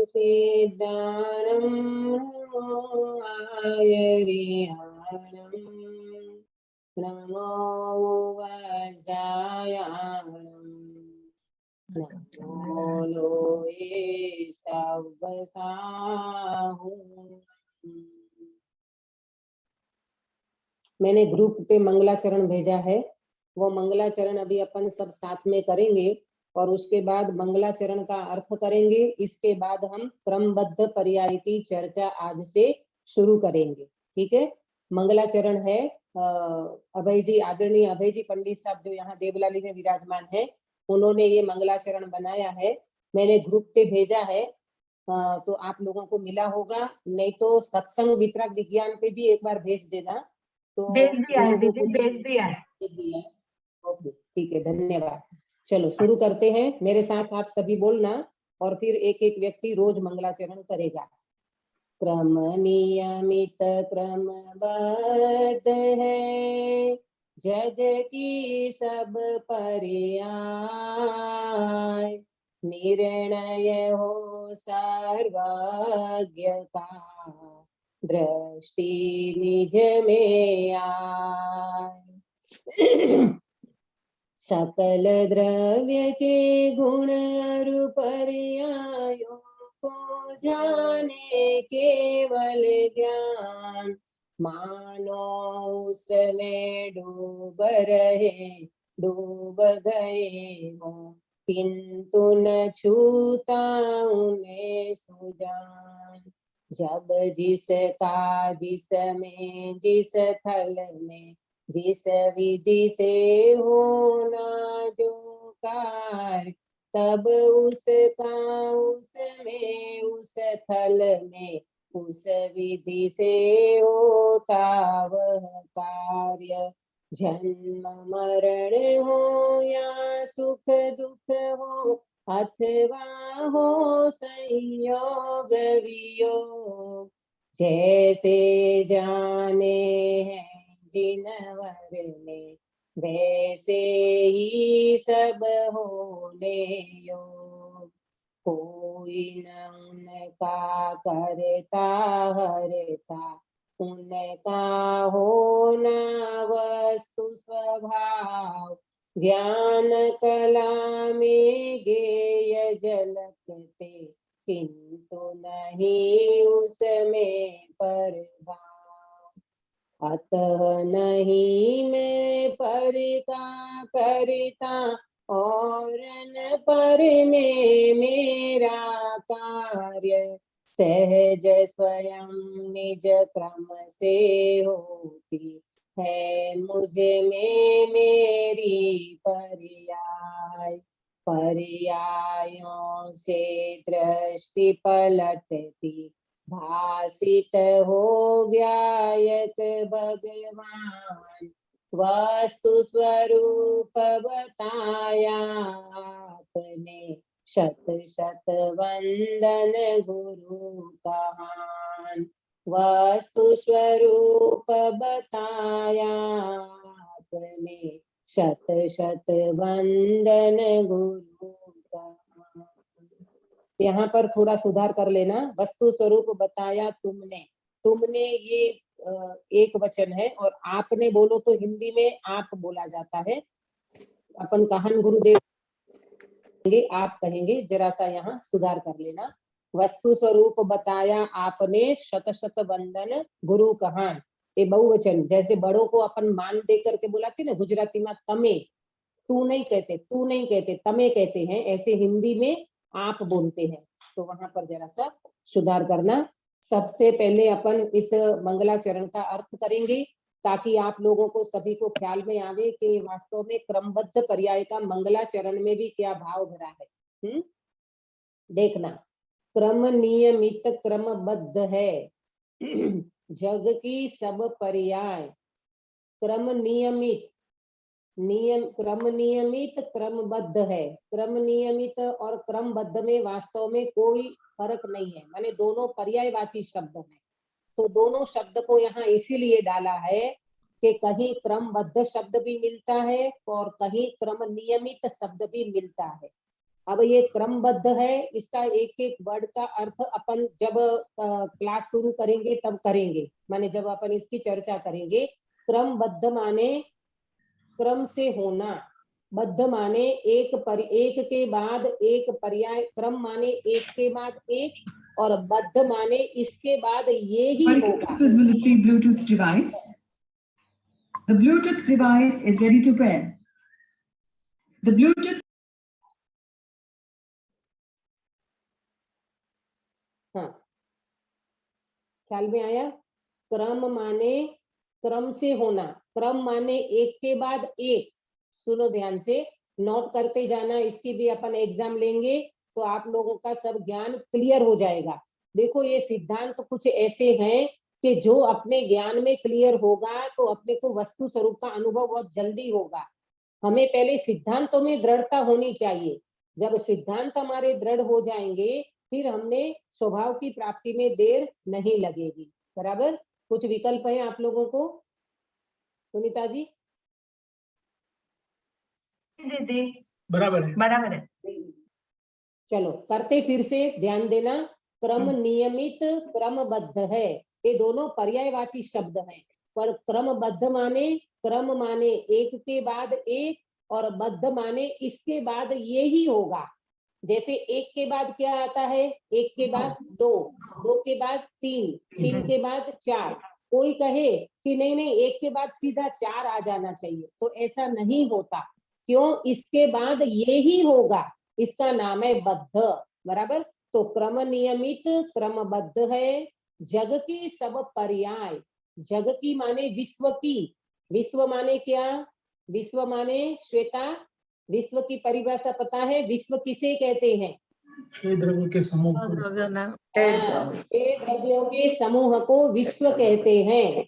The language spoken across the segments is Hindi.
सिद्धानं आयर्याणं नमो वज्रायाणं नमो लोये सव्वसाहुं। मैंने ग्रुप पे मंगलाचरण भेजा है, वो मंगलाचरण अभी अपन सब साथ में करेंगे और उसके बाद मंगलाचरण का अर्थ करेंगे। इसके बाद हम क्रमबद्ध पर्याय की चर्चा आज से शुरू करेंगे। ठीक है, मंगलाचरण है अभय जी, आदरणीय अभय जी पंडित साहब जो यहाँ देवलाली में विराजमान है, उन्होंने ये मंगलाचरण बनाया है। मैंने ग्रुप पे भेजा है, तो आप लोगों को मिला होगा, नहीं तो सत्संग वितरक विज्ञान पे भी एक बार भेज देना। तो भेज दिया है दीदी, भेज दिया है। ओके, ठीक है, धन्यवाद। चलो शुरू करते हैं, मेरे साथ आप सभी बोलना और फिर एक एक व्यक्ति रोज मंगलाचरण करेगा। क्रम नियमित क्रमबद्ध है जग की सब पर्याय, निर्णय हो सर्वज्ञ का दृष्टि निज में आए। सकल द्रव्य के गुण और पर्यायों को जाने केवल ज्ञान, मानो उसमें डूब गए हो किंतु न छूता उन्हें सुजान। जब जिसका जिसमें जिस थल में जिस विधि से होना जो कार्य, तब उसका उसमें उस थल में उस विधि से होता वह कार्य। जन्म मरण हो या सुख दुख हो अथवा हो संयोग वियोग, जैसे जाने हैं जिनवर ने वैसे ही सब होने योग। कोई न उनका करता हरता, उनका होना वस्तु स्वभाव। ज्ञान कला में गेय झलकते किंतु नहीं उसमें प्रभाव। अतः नहीं मैं पर का करता और न पर में मेरा कार्य, सहज स्वयं निज क्रम से होती है मुझे में मेरी पर्याय। पर्यायों से दृष्टि पलटती भासित हो ज्ञायत भगवान। वस्तु स्वरूप बताया आपने, शत शत वंदन गुरु कहान। वस्तु स्वरूप बताया आपने, शत शत वंदन गुरु कहान। यहाँ पर थोड़ा सुधार कर लेना, वस्तु स्वरूप बताया तुमने, तुमने ये एक वचन है और आपने बोलो तो हिंदी में आप बोला जाता है। अपन कहान गुरुदेव आप कहेंगे, जरा सा यहाँ सुधार कर लेना। वस्तु स्वरूप बताया आपने, शत शत वंदन गुरु कहान, ये बहुवचन। जैसे बड़ों को अपन मान दे करके बुलाते ना, गुजराती में तमे, तू नहीं कहते, तू नहीं कहते, तमे कहते हैं, ऐसे हिंदी में आप बोलते हैं, तो वहां पर जरा सा सुधार करना। सबसे पहले अपन इस मंगलाचरण का अर्थ करेंगे ताकि आप लोगों को सभी को ख्याल में आवे कि वास्तव में क्रमबद्ध पर्याय का मंगलाचरण में भी क्या भाव भरा है। देखना, क्रम नियमित क्रमबद्ध है जग की सब पर्याय। क्रम नियमित, क्रम नियमित क्रमबद्ध है। क्रम नियमित और क्रमबद्ध में वास्तव में कोई फर्क नहीं है, माने दोनों पर्यायवाची शब्द हैं। तो दोनों शब्द को यहाँ इसीलिए डाला है कि कहीं क्रमबद्ध शब्द भी मिलता है और कहीं क्रम नियमित शब्द भी मिलता है। अब ये क्रमबद्ध है, इसका एक एक वर्ड का अर्थ अपन जब क्लास शुरू करेंगे तब करेंगे, माने जब अपन इसकी चर्चा करेंगे। क्रमबद्ध माने क्रम से होना, बद्ध माने एक के बाद एक पर्याय, क्रम माने एक के बाद एक, और बद्ध माने इसके बाद ये ही होगा। Bluetooth device. The Bluetooth device is ready to pair. The Bluetooth. हाँ, ख्याल में आया? क्रम माने क्रम से होना, क्रम माने एक के बाद एक। सुनो ध्यान से, नोट करते जाना, इसकी भी अपन एग्जाम लेंगे तो आप लोगों का सब ज्ञान क्लियर हो जाएगा। देखो ये सिद्धांत तो कुछ ऐसे हैं कि जो अपने ज्ञान में क्लियर होगा तो अपने को वस्तु स्वरूप का अनुभव बहुत जल्दी होगा। हमें पहले सिद्धांतों में दृढ़ता होनी चाहिए। जब सिद्धांत हमारे दृढ़ हो जाएंगे फिर हमने स्वभाव की प्राप्ति में देर नहीं लगेगी। बराबर? कुछ विकल्प है आप लोगों को? सुनीता जी? दीदी बराबर है। बराबर है। चलो करते फिर से, ध्यान देना। क्रम नियमित क्रमबद्ध है, ये दोनों पर्यायवाची शब्द हैं। पर क्रमबद्ध माने एक के बाद एक, और बद्ध माने इसके बाद ये ही होगा। जैसे एक के बाद क्या आता है? एक के बाद दो, दो के बाद तीन, तीन के बाद चार। कोई कहे कि नहीं नहीं एक के बाद सीधा चार आ जाना चाहिए, तो ऐसा नहीं होता। क्यों? इसके बाद ये ही होगा, इसका नाम है बद्ध। बराबर? तो क्रम नियमित क्रमबद्ध है। जग की सब पर्याय, जग की माने विश्व की, विश्व माने क्या? विश्व माने श्वेता, विश्व की परिभाषा पता है? विश्व किसे कहते हैं? छह द्रव्य के समूह को। छह द्रव्यों के समूह को विश्व कहते हैं,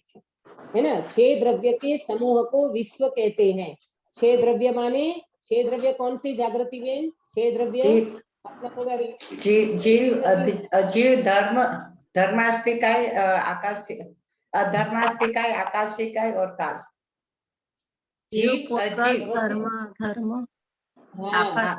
है ना? छह द्रव्य के समूह को विश्व कहते हैं। छह द्रव्य माने, छह द्रव्य कौन सी जागृति में? छह द्रव्य जीव धर्मास्तिकाय आकाश, धर्मास्तिकाय आकाशिकाय और काल। जीव, उद्गल, धर्म, आकाश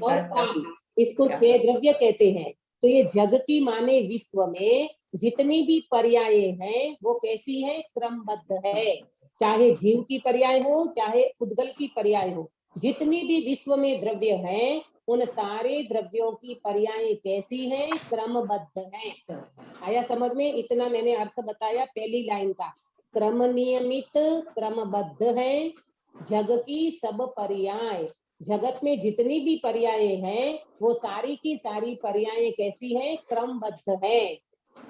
और काल, इसको छह द्रव्य कहते हैं। तो ये जग की माने विश्व में जितनी भी पर्याय हैं वो कैसी है? क्रमबद्ध है। चाहे जीव की पर्याय हो, चाहे उद्गल की पर्याय हो, जितनी भी विश्व में द्रव्य हैं उन सारे द्रव्यों की पर्याय कैसी हैं? क्रमबद्ध हैं। आया समझ में? इतना मैंने अर्थ बताया पहली लाइन का। क्रम नियमित क्रमबद्ध है। जग की सब पर्याय, जगत में जितनी भी पर्याय हैं वो सारी की सारी पर्याय कैसी हैं? क्रमबद्ध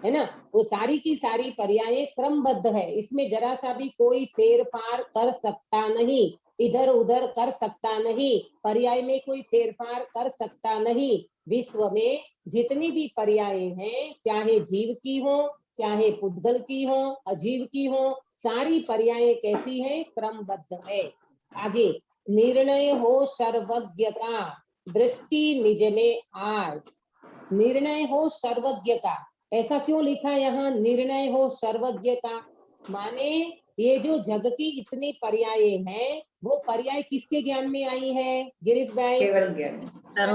है ना? वो सारी की सारी पर्याय क्रमबद्ध है, इसमें जरा सा भी कोई फेरफार कर सकता नहीं, इधर उधर कर सकता नहीं, पर्याय में कोई फेरफार कर सकता नहीं। विश्व में जितनी भी पर्याय हैं, चाहे जीव की हो, चाहे पुद्गल की हो, अजीव की हो, सारी पर्याय कैसी हैं? क्रमबद्ध है। आगे, निर्णय हो सर्वज्ञ का, दृष्टि निज में आए। निर्णय हो सर्वज्ञ का, ऐसा क्यों लिखा यहाँ? निर्णय हो सर्वज्ञ का माने ये जो जग की इतनी पर्याय हैं वो पर्याय किसके ज्ञान में आई है? गिरीश भाई, केवल ज्ञान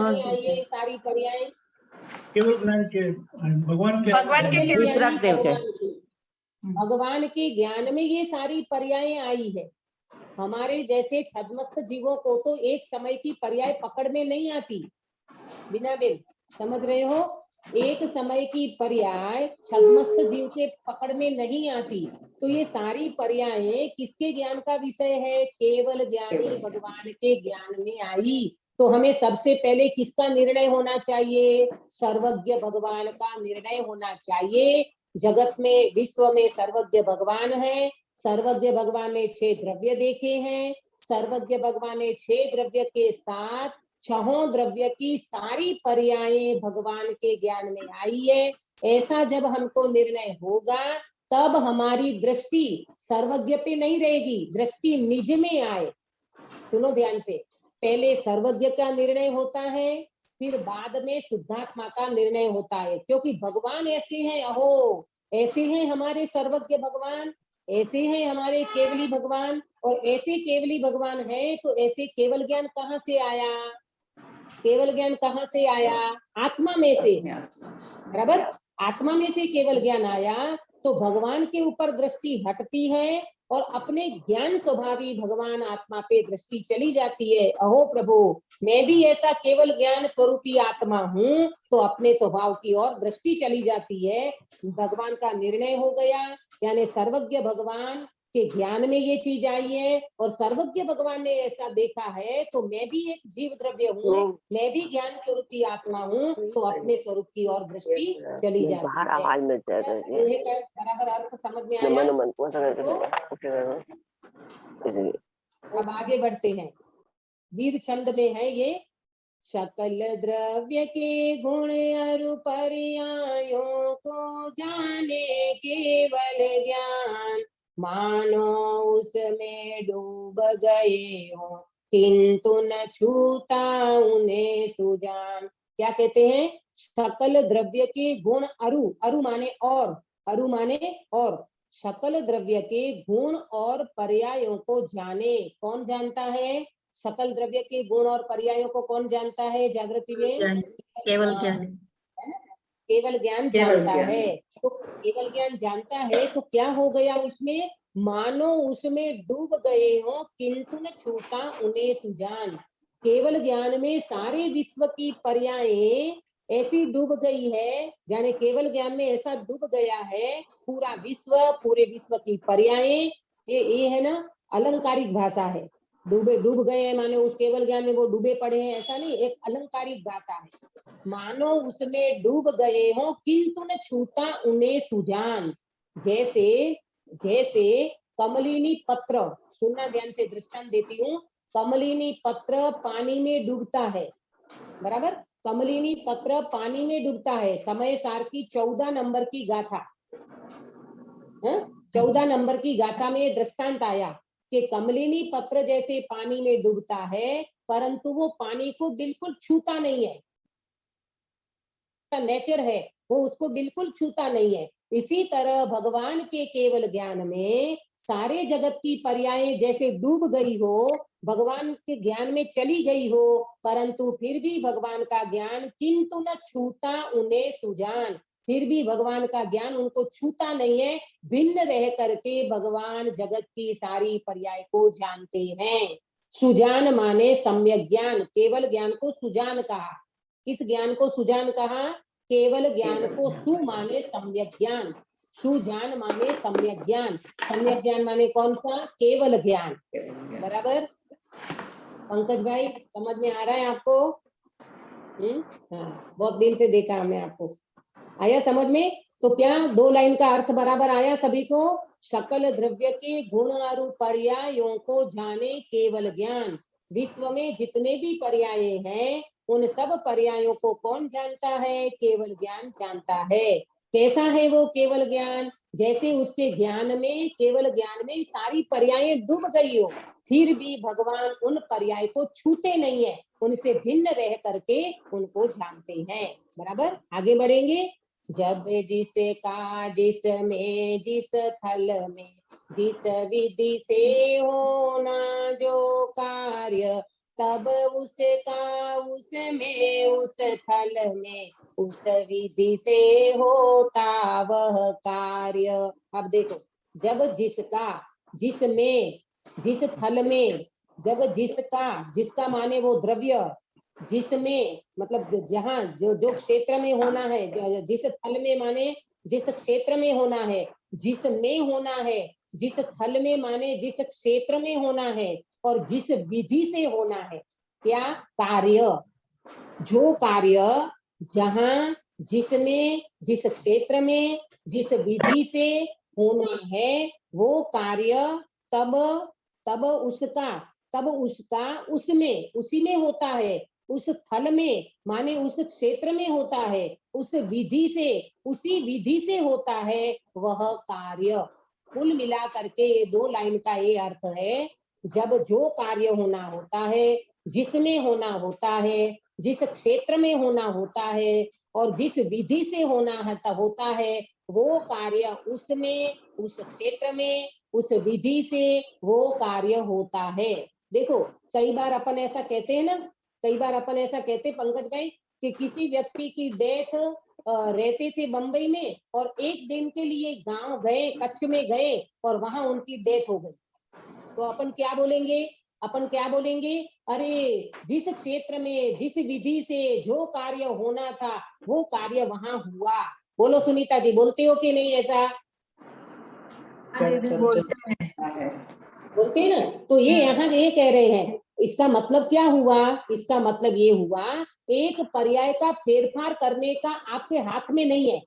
में आई है सारी पर्याय? केवल ज्ञान के, भगवान के भगवान के ज्ञान में ये सारी पर्याय आई है। हमारे जैसे छद्मस्त जीवों को तो एक समय की पर्याय पकड़ में नहीं आती। बिना बेन, समझ रहे हो? एक समय की पर्याय छद्मस्त जीव के पकड़ में नहीं आती। तो ये सारी पर्याय किसके ज्ञान का विषय है? केवल ज्ञानी भगवान के ज्ञान में आई। तो हमें सबसे पहले किसका निर्णय होना चाहिए? सर्वज्ञ भगवान का निर्णय होना चाहिए। जगत में, विश्व में सर्वज्ञ भगवान है। सर्वज्ञ भगवान ने छह द्रव्य देखे हैं। सर्वज्ञ भगवान ने छह द्रव्य के साथ छहों द्रव्य की सारी पर्याय भगवान के ज्ञान में आई है। ऐसा जब हमको निर्णय होगा तब हमारी दृष्टि सर्वज्ञ पे नहीं रहेगी, दृष्टि निज में आए। सुनो ध्यान से, पहले सर्वज्ञ का निर्णय होता है, फिर बाद में शुद्धात्मा का निर्णय होता है। क्योंकि भगवान ऐसे हैं, अहो ऐसे हैं हमारे सर्वज्ञ भगवान ऐसे हैं हमारे केवली भगवान, और ऐसे केवली भगवान है तो ऐसे केवल ज्ञान कहाँ से आया? केवल ज्ञान कहाँ से आया? आत्मा में से, अपने आत्मा से। बराबर। आत्मा में से केवल ज्ञान आया तो भगवान के ऊपर दृष्टि हटती है और अपने ज्ञान स्वभावी भगवान आत्मा पे दृष्टि चली जाती है। अहो प्रभु, मैं भी ऐसा केवल ज्ञान स्वरूपी आत्मा हूँ, तो अपने स्वभाव की ओर दृष्टि चली जाती है। भगवान का निर्णय हो गया, यानी सर्वज्ञ भगवान के ज्ञान में ये चीज आई है और सर्वज्ञ भगवान ने ऐसा देखा है, तो मैं भी एक जीव द्रव्य हूँ, मैं भी ज्ञान स्वरूपी आत्मा हूँ, तो अपने स्वरूप की ओर दृष्टि चली जाती बाहर है। आवाज में जाता है तो ये क्या बराबर अर्थ समझ में आया? मन मन कौन सा अब आगे बढ़ते हैं। वीर छंद में है ये, सकल द्रव्य के गुण अरु पर्यायों को जाने केवल ज्ञान, मानो उसमें डूब गए हो किंतु न छूता उन्हें सुजान। क्या कहते हैं? सकल द्रव्य के गुण अरु, अरु माने और, अरु माने और, सकल द्रव्य के गुण और पर्यायों को जाने। कौन जानता है? सकल द्रव्य के गुण और पर्यायों को कौन जानता है? जागृति में केवल ज्ञान। केवल ज्ञान केवल जानता ज्ञान। है। तो केवल ज्ञान जानता है तो क्या हो गया उसमें? मानो उसमें डूब गए हो किंतु न छूटा उन्हें सुजान। केवल ज्ञान में सारे विश्व की पर्यायें ऐसी डूब गई है, यानी केवल ज्ञान में ऐसा डूब गया है पूरा विश्व, पूरे विश्व की पर्यायें। ये है ना अलंकारिक भाषा है। डूब गए हैं माने उस केवल ज्ञान में वो डूबे पड़े हैं, ऐसा नहीं, एक अलंकारिक भाषा है। मानो उसमें डूब गए हो किंतु न छूटा उन्हें सुजान। जैसे जैसे कमलिनी पत्र, सुनना ध्यान से, दृष्टांत देती हूँ। कमलिनी पत्र पानी में डूबता है, बराबर। कमलिनी पत्र पानी में डूबता है। समय सार की 14 नंबर की गाथा, 14 नंबर की गाथा में दृष्टांत आया कि कमलिनी पत्र जैसे पानी में डूबता है, परंतु वो पानी को बिल्कुल छूता नहीं है। नेचर है, वो उसको बिल्कुल छूता नहीं है। इसी तरह भगवान के केवल ज्ञान में सारे जगत की पर्यायें जैसे डूब गई हो, भगवान के ज्ञान में चली गई हो, परंतु फिर भी भगवान का ज्ञान किंतु न छूता उन्हें सुजान। फिर भी भगवान का ज्ञान उनको छूता नहीं है। भिन्न रह करके भगवान जगत की सारी पर्याय को जानते हैं। सुजान माने सम्यक ज्ञान। केवल ज्ञान को सुजान कहा। किस ज्ञान को सुजान कहा? केवल ज्ञान को सु माने सम्यक ज्ञान, सुजान माने सम्यक ज्ञान। सम्यक ज्ञान माने कौन सा? केवल ज्ञान, बराबर। पंकज भाई समझ में आ रहा है आपको? हाँ, बहुत दिन से देखा हमने आपको। आया समझ में? तो क्या 2 लाइन का अर्थ बराबर आया सभी को? सकल द्रव्य के गुण और पर्यायों को जाने केवल ज्ञान। विश्व में जितने भी पर्याय हैं उन सब पर्यायों को कौन जानता है? केवल ज्ञान जानता है। कैसा है वो केवल ज्ञान? जैसे उसके ज्ञान में, केवल ज्ञान में सारी पर्यायें डूब गई हो, फिर भी भगवान उन पर्याय को छूते नहीं है, उनसे भिन्न रह करके उनको जानते हैं, बराबर। आगे बढ़ेंगे। जब जिसका जिसमें जिस थल में जिस विधि से होना जो कार्य, तब उसका उसमें उस थल में उस विधि से होता वह कार्य। अब देखो, जब जिसका जिसमें जिस थल में, जब जिसका, जिसका माने वो द्रव्य, जिसमें मतलब जहाँ जो क्षेत्र में होना है, जिस थल में माने जिस क्षेत्र में होना है, जिसमें होना है, जिस थल में माने जिस क्षेत्र में होना है, और जिस विधि से होना है। क्या? कार्य। जो कार्य जहाँ जिसमें जिस क्षेत्र में जिस विधि से होना है वो कार्य तब तब उसका उसमें उसी में होता है, उस थल में माने उस क्षेत्र में होता है, उस विधि से उसी विधि से होता है वह कार्य। कुल मिला करके ये 2 लाइन का ये अर्थ है, जब जो कार्य होना होता है, जिसमें होना होता है, जिस क्षेत्र में होना होता है और जिस विधि से होना होता है, वो कार्य उसमें उस क्षेत्र में उस विधि से वो कार्य होता है। देखो कई बार अपन ऐसा कहते हैं ना, कई बार अपन ऐसा कहते पंकज भाई कि किसी व्यक्ति की डेथ रहते थे बंबई में और एक दिन के लिए गांव गए, कच्छ में गए और वहां उनकी डेथ हो गई, तो अपन क्या बोलेंगे? अपन क्या बोलेंगे? अरे जिस क्षेत्र में जिस विधि से जो कार्य होना था वो कार्य वहां हुआ। बोलो सुनीता जी, बोलते हो कि नहीं ऐसा? बोलते हैं। बोलते हैं ना। तो ये यहाँ ये कह रहे हैं, इसका मतलब क्या हुआ? इसका मतलब ये हुआ एक पर्याय का फेरफार करने का आपके हाथ में नहीं है।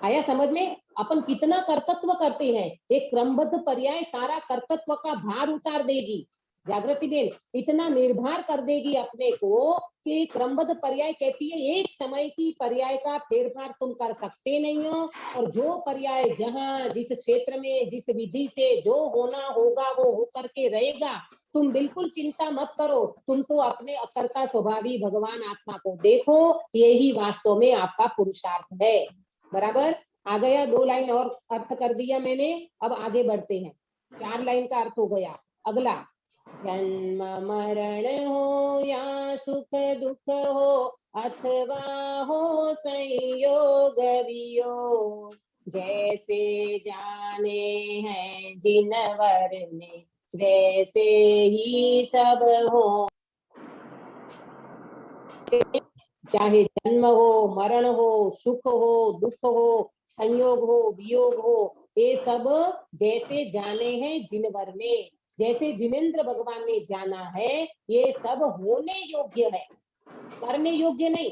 आया समझ में? अपन कितना कर्तव्य करते हैं, एक क्रमबद्ध पर्याय सारा कर्तव्य का भार उतार देगी। जागृति बेन इतना निर्भर कर देगी अपने को कि क्रमबद्ध पर्याय कहती है एक समय की पर्याय का फेरफार तुम कर सकते नहीं हो, और जो पर्याय जहां जिस क्षेत्र में जिस विधि से जो होना होगा वो होकर के रहेगा। तुम बिल्कुल चिंता मत करो, तुम तो अपने अकर्ता स्वभावी भगवान आत्मा को देखो, यही वास्तव में आपका पुरुषार्थ है। बराबर आ गया? 2 लाइन और अर्थ कर दिया मैंने, अब आगे बढ़ते हैं। 4 लाइन का अर्थ हो गया। अगला, जन्म मरण हो या सुख दुख हो अथवा हो संयोग वियोग, जैसे जाने हैं जिनवर ने वैसे ही सब हो। चाहे जन्म हो, मरण हो, सुख हो, दुख हो, संयोग हो, वियोग हो, ये सब जैसे जाने हैं जिनवर ने, जैसे जिनेंद्र भगवान ने जाना है, ये सब होने योग्य है, करने योग्य नहीं।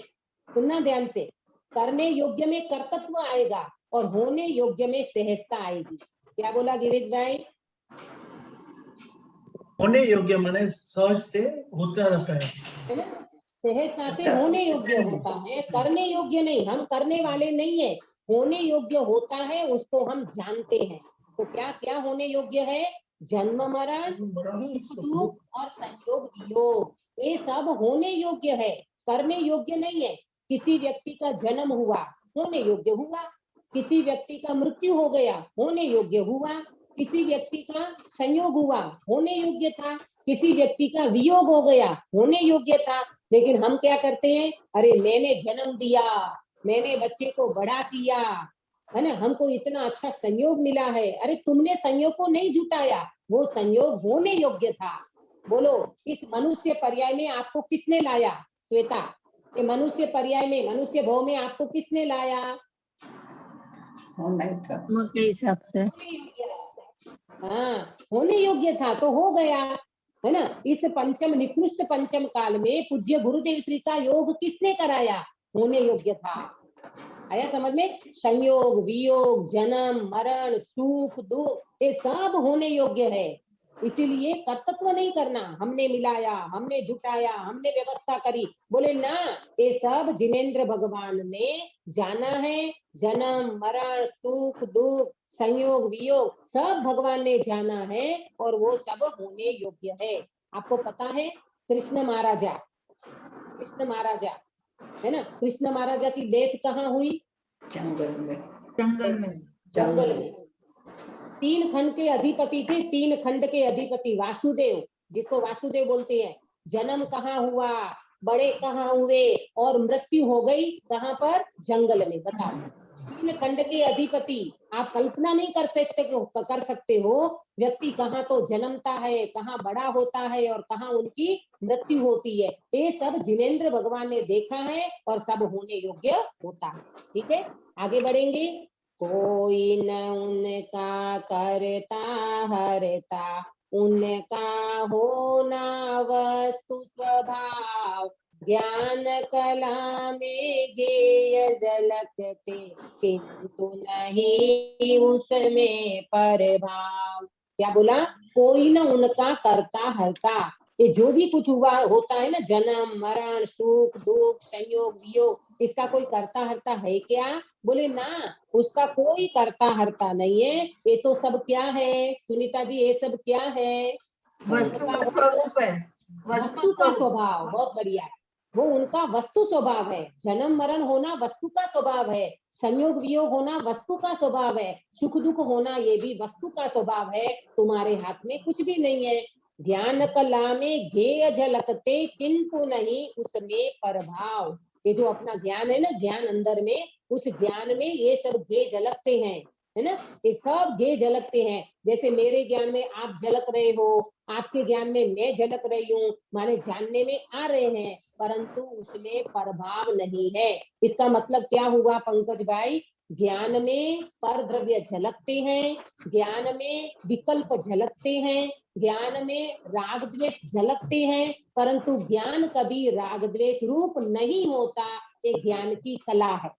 सुनना ध्यान से, करने योग्य में कर्तव्य आएगा और होने योग्य में सहजता आएगी। क्या बोला गिरीश भाई? होने योग्य माने सहज से होता रहता है ना? सहजता से होने योग्य होता है, करने योग्य नहीं। हम करने वाले नहीं है, होने योग्य होता है, उसको हम जानते हैं। तो क्या क्या होने योग्य है? जन्म मरण, सुख दुख और संयोग वियोग, ये सब होने योग्य है, करने योग्य नहीं है। किसी व्यक्ति का जन्म हुआ, होने योग्य हुआ। किसी व्यक्ति का मृत्यु हो गया, होने योग्य हुआ। किसी व्यक्ति का संयोग हुआ, होने योग्य था। किसी व्यक्ति का वियोग हो गया, होने योग्य था। लेकिन हम क्या करते हैं? अरे मैंने जन्म दिया, मैंने बच्चे को बड़ा किया, है ना, हमको इतना अच्छा संयोग मिला है। अरे तुमने संयोग को नहीं जुटाया, वो संयोग होने योग्य था। बोलो इस मनुष्य पर्याय में आपको किसने लाया? श्वेता, ये मनुष्य पर्याय में, मनुष्य भाव में आपको किसने लाया? नहीं था के हिसाब से। हाँ, होने योग्य था तो हो गया, है ना। इस पंचम निकृष्ट पंचम काल में पूज्य गुरुदेव श्री का योग किसने कराया? होने योग्य था। आया समझ में? संयोग वियोग, जन्म मरण, सुख दुख, ये सब होने योग्य है। इसीलिए कर्तव्य नहीं करना, हमने मिलाया, हमने जुटाया, हमने व्यवस्था करी, बोले ना, ये सब जिनेंद्र भगवान ने जाना है। जन्म मरण, सुख दुख, संयोग वियोग सब भगवान ने जाना है और वो सब होने योग्य है। आपको पता है कृष्ण महाराजा, कृष्ण महाराजा है ना, कृष्ण महाराजा की डेथ कहाँ हुई? जंगल में। जंगल में। जंगल में। 3 खंड के अधिपति थे, 3 खंड के अधिपति वासुदेव, जिसको वासुदेव बोलते हैं। जन्म कहाँ हुआ, बड़े कहाँ हुए और मृत्यु हो गई कहाँ पर? जंगल में। बताओ, 3 खंड के अधिपति, आप कल्पना नहीं कर सकते हो व्यक्ति कहाँ तो जन्मता है, कहाँ बड़ा होता है और कहाँ उनकी मृत्यु होती है। ये सब जिनेंद्र भगवान ने देखा है और सब होने योग्य होता है। ठीक है, आगे बढ़ेंगे। कोई न उनका करता हरता, उनका होना वस्तु स्वभाव, ज्ञान कला में गेय झलकते, किंतु नहीं उसमें प्रभाव। क्या बोला? कोई न उनका करता हरता, ये जो भी कुछ हुआ होता है ना, जन्म मरण, सुख दुख, संयोग वियोग, इसका कोई करता हरता है क्या? बोले ना, उसका कोई करता हरता नहीं है। ये तो सब क्या है सुनीता जी? ये सब क्या है? वस्तु का स्वरूप है। वस्तु का स्वभाव। बहुत बढ़िया। वो उनका वस्तु स्वभाव है। जन्म मरण होना वस्तु का स्वभाव है, संयोग वियोग होना वस्तु का स्वभाव है, सुख दुख होना ये भी वस्तु का स्वभाव है। तुम्हारे हाथ में कुछ भी नहीं है। ज्ञान कला में ज्ञेय झलकते किंतु नहीं उसमें प्रभाव। ये जो अपना ज्ञान है ना, ज्ञान अंदर में, उस ज्ञान में ये सब ज्ञेय झलकते हैं, है ना। ये सब ज्ञेय झलकते हैं। जैसे मेरे ज्ञान में आप झलक रहे हो, आपके ज्ञान में मैं झलक रही हूँ, माने जानने में आ रहे हैं, परंतु उसमें प्रभाव नहीं है। इसका मतलब क्या हुआ पंकज भाई? ज्ञान में पर द्रव्य झलकते हैं, ज्ञान में विकल्प झलकते हैं, ज्ञान में राग द्वेष झलकते हैं, परंतु ज्ञान कभी राग द्वेष रूप नहीं होता। ये ज्ञान की कला है।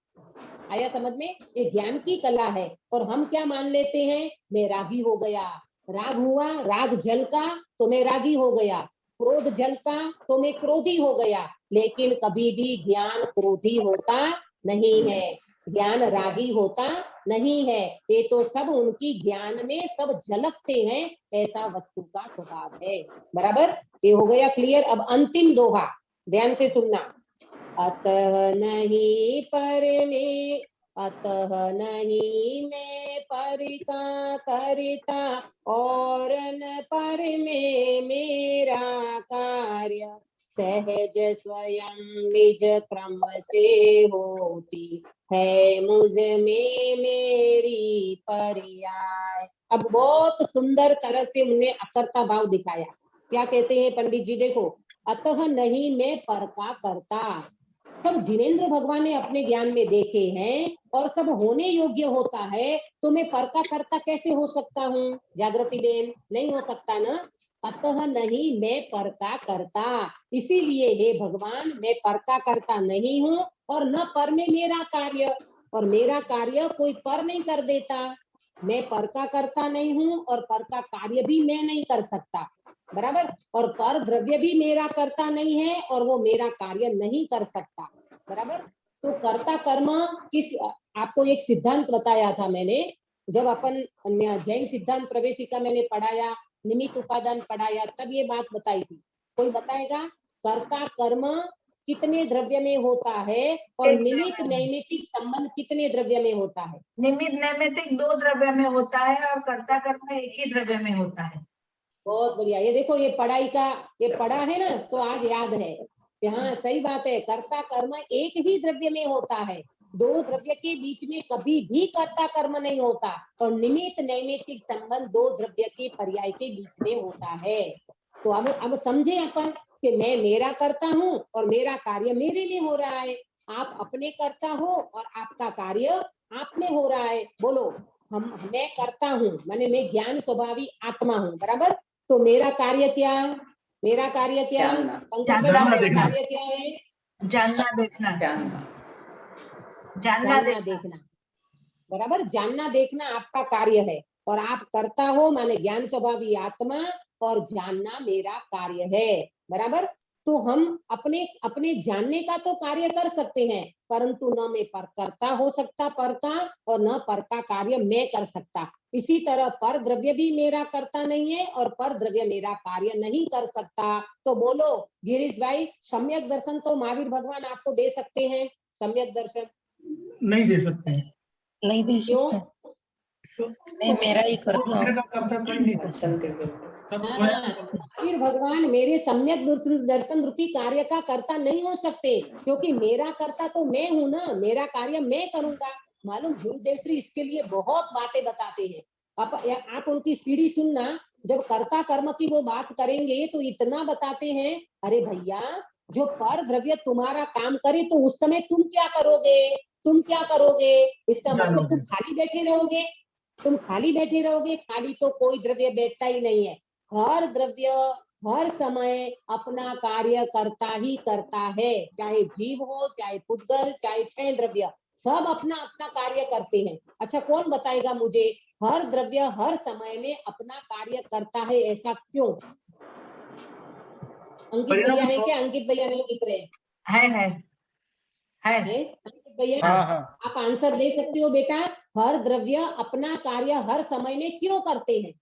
आया समझ में? ये ज्ञान की कला है। और हम क्या मान लेते हैं? मैं रागी हो गया, राग हुआ, राग झलका तो मैं रागी हो गया, क्रोध झलका तो मैं क्रोधी हो गया। लेकिन कभी भी ज्ञान क्रोधी होता नहीं है, ज्ञान रागी होता नहीं है। ये तो सब उनकी ज्ञान में सब झलकते हैं, ऐसा वस्तु का स्वभाव है। बराबर? ये हो गया क्लियर। अब अंतिम दोहा ध्यान से सुनना। अतः नहीं पर में, अतः नहीं मैं पर का करता, और न पर में मेरा कार्य, सहज स्वयं निज क्रम से होती है मुझ में मेरी पर्याय। अब बहुत सुंदर तरह से उन्हें अकर्ता भाव दिखाया। क्या कहते हैं पंडित जी? देखो, अतः नहीं मैं पर का करता। सब जिनेंद्र भगवान ने अपने ज्ञान में देखे हैं और सब होने योग्य होता है, तो मैं पर का करता कैसे हो सकता हूँ? जागृति बेन, नहीं हो सकता ना। अतः नहीं मैं पर का करता, इसीलिए हे भगवान मैं पर का करता नहीं हूँ, और न पर में मेरा कार्य, और मेरा कार्य कोई पर नहीं कर देता। मैं पर का करता नहीं हूँ और पर का कार्य भी मैं नहीं कर सकता। बराबर? और पर द्रव्य भी मेरा करता नहीं है और वो मेरा कार्य नहीं कर सकता। बराबर? तो कर्ता कर्म किस, आपको एक सिद्धांत बताया था मैंने, जब अपन जैन सिद्धांत प्रवेशिका मैंने पढ़ाया, निमित्त उपादान पढ़ाया, तब ये बात बताई थी। कोई बताएगा कर्ता कर्म कितने द्रव्य में होता है और एक निमित्त द्रव्य में। नैमित्तिक संबंध कितने द्रव्य में होता है? निमित्त नैमित्तिक 2 द्रव्य में होता है और कर्ता कर्म एक ही द्रव्य में होता है। बहुत बढ़िया। ये देखो, ये पढ़ाई का, ये पढ़ा है ना, तो आज याद है। हाँ सही बात है, कर्ता कर्म एक ही द्रव्य में होता है, 2 द्रव्य के बीच में कभी भी कर्ता कर्म नहीं होता, और निमित्त नैमित्तिक संबंध 2 द्रव्य के पर्याय के बीच में होता है। तो अब समझे अपन कि मैं मेरा करता हूँ और मेरा कार्य मेरे लिए हो रहा है, आप अपने करता हो और आपका कार्य आप में हो रहा है। बोलो, मैं करता हूँ माने मैं ज्ञान स्वभावी आत्मा हूँ। बराबर? तो मेरा कार्य क्या? मेरा कार्य क्या? जानना। पंकज जानना मेरा देखना। कार्य क्या है? जानना देखना। जानना। जानना जानना देखना। बराबर? जानना देखना आपका कार्य है, और आप करता हो माने ज्ञान स्वभावी आत्मा, और जानना मेरा कार्य है। बराबर? तो हम अपने अपने जानने का तो कार्य कर सकते हैं, परंतु न मैं पर करता हो सकता पर का, और न पर का कार्य मैं कर सकता। इसी तरह पर द्रव्य भी मेरा करता नहीं है और पर द्रव्य मेरा कार्य नहीं कर सकता। तो बोलो गिरीश भाई, सम्यक दर्शन तो महावीर भगवान आपको दे सकते हैं? सम्यक दर्शन नहीं दे सकते हैं। नहीं दे क्यों? सकते, मैं मेरा ही करता हूँ। दूसरे का करता कर नहीं सकते। दर्शन के बिल्कुल। सब हाँ, स्वयं करते हैं। महावीर भगवान मेरे सम्यक दर्शन रूपी कार्य का कर्ता नहीं हो सकते, क्योंकि मेरा कर्ता तो मैं हूँ ना, मेरा कार्य मैं करूंगा। मालूम, गुरुदेव श्री इसके लिए बहुत बातें बताते हैं। आप उनकी सीढ़ी सुनना, जब कर्ता कर्म की वो बात करेंगे तो इतना बताते हैं, अरे भैया जो पर द्रव्य तुम्हारा काम करे तो उस समय तुम क्या करोगे? तुम क्या करोगे? इसका मतलब तुम खाली बैठे रहोगे? तुम खाली बैठे रहोगे? खाली तो कोई द्रव्य बैठता ही नहीं है। हर द्रव्य हर समय अपना कार्य करता ही करता है, चाहे जीव हो, चाहे पुद्गल, चाहे क्षय द्रव्य, सब अपना अपना कार्य करते हैं। अच्छा, कौन बताएगा मुझे हर द्रव्य हर समय में अपना कार्य करता है, ऐसा क्यों? अंकित भैया है क्या? अंकित भैया नहीं दिख रहे है अंकित भैया, हाँ हाँ। आप आंसर दे सकते हो बेटा? हर द्रव्य अपना कार्य हर समय में क्यों करते हैं?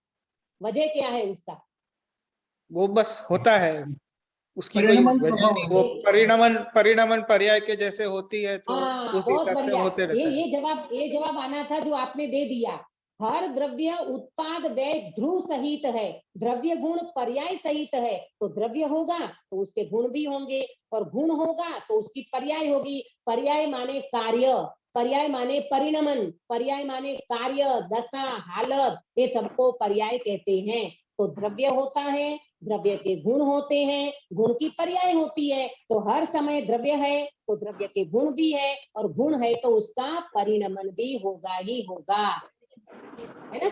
वजह क्या है उसका? वो बस होता है, उसकी कोई परिणमन वजह स्वभाव नहीं, वो परिणमन पर्याय के जैसे होती है तो हाँ, उस बहुत हिसाब से बढ़िया। होते रहता है। ये जवाब आना था जो आपने दे दिया। हर द्रव्य उत्पाद व्यय ध्रुव सहित है, द्रव्य गुण पर्याय सहित है, तो द्रव्य होगा तो उसके गुण भी होंगे, और गुण होगा तो उसकी पर्याय होगी। पर्याय माने कार्य, पर्याय माने परिणमन, पर्याय माने कार्य, दशा, हालत, ये सबको पर्याय कहते हैं। तो द्रव्य होता है, द्रव्य के गुण होते हैं, गुण की पर्याय होती है, तो हर समय द्रव्य है तो द्रव्य के गुण भी है, और गुण है तो उसका परिणमन भी होगा ही होगा, है ना।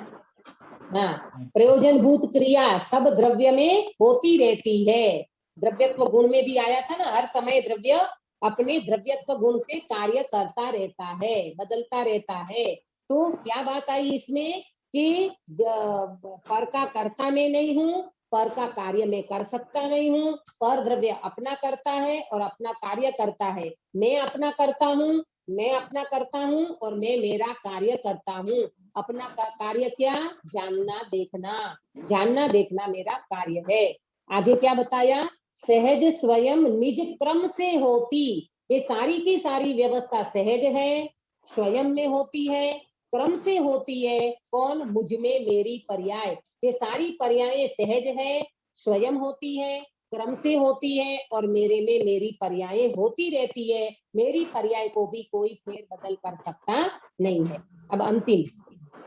हाँ, प्रयोजनभूत क्रिया सब द्रव्य में होती रहती है। द्रव्यत्व गुण में भी आया था ना, हर समय द्रव्य अपने द्रव्यत्व गुण से कार्य करता रहता है, बदलता रहता है। तो क्या बात आई इसमें कि पर का कर्ता मैं नहीं हूँ, पर का कार्य मैं कर सकता नहीं हूँ, पर द्रव्य अपना करता है और अपना कार्य करता है। मैं अपना करता हूँ, मैं अपना करता हूँ, और मैं मेरा कार्य करता हूँ। अपना कार्य क्या? जानना देखना, जानना देखना मेरा कार्य है। आगे क्या बताया? सहज स्वयं निज क्रम से होती, ये सारी की सारी व्यवस्था सहज है, स्वयं में होती है, क्रम से होती है। कौन? मुझ में मेरी पर्याय, ये सारी पर्याय सहज है, स्वयं होती है, क्रम से होती है, और मेरे में मेरी पर्याय होती रहती है। मेरी पर्याय को भी कोई फेर बदल कर सकता नहीं है। अब अंतिम,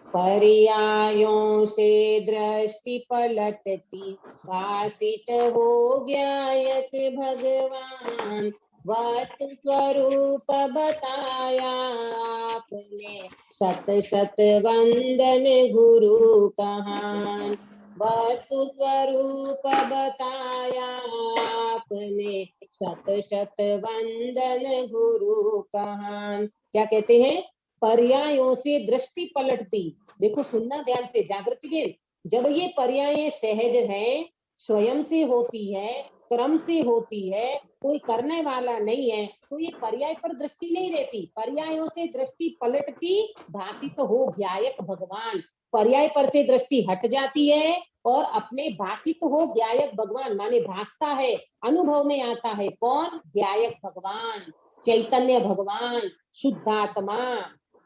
पर्यायों से दृष्टि पलटती, भासित हो ज्ञायत भगवान, वस्तु स्वरूप बताया आपने, शत शत वंदन गुरु कहान। वस्तु स्वरूप बताया आपने, शत शत वंदन गुरु कहान। क्या कहते हैं? पर्यायों से दृष्टि पलटती। देखो, सुनना ध्यान से जागृति में, जब ये पर्याय सहज है, स्वयं से होती है, क्रम से होती है, कोई करने वाला नहीं है, तो ये पर्याय पर दृष्टि नहीं रहती। पर्यायों से दृष्टि पलटती, भासित हो ज्ञायक भगवान, पर्याय पर से दृष्टि हट जाती है और अपने भासित हो ज्ञायक भगवान माने भासता है, अनुभव में आता है। कौन? ज्ञायक भगवान, चैतन्य भगवान, शुद्धात्मा।